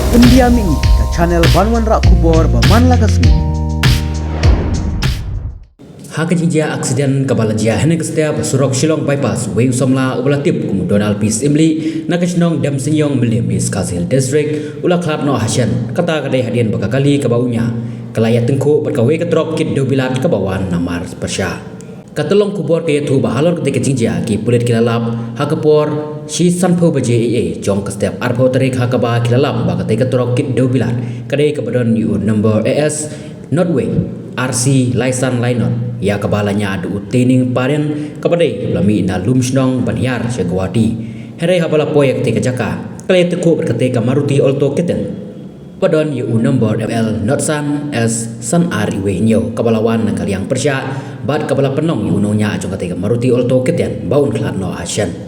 Pendiami ke channel Banwan Rak Kubor Baman Lagasmi. Hakajija aksiden kabalajia henek setiap surok Shillong bypass Wei Somla ulatip kum Donald Peace Imli nakasnong dam sinyong Milimis Kasil District ula klap no Hasyan kata kadai hadian bakakali kabaunya kelayat tengku berkawe ketrok kit dobilat kabawan namar persya katolong kubor ke tu bahalor ketika jinja ki pulit kilalap hakapor si sanpo baje jong ke setiap arpo tarik hakaba kilalap bakatai ketrok kit dobilat kadai kabadon yu number AS Northway RC Laisan Lainon ya kabalanya adu utining paren kabadai lami na lumsnong banyar segwati herai habala poyak te kajaka kalai teku berkate ka Maruti Alto keten padon yu number ML Notsan S San Ariwe nyo kabalawan na kaliang persya bat kabala penong yu nonya ajong kate ka Maruti Alto keten baun klat no Hasyan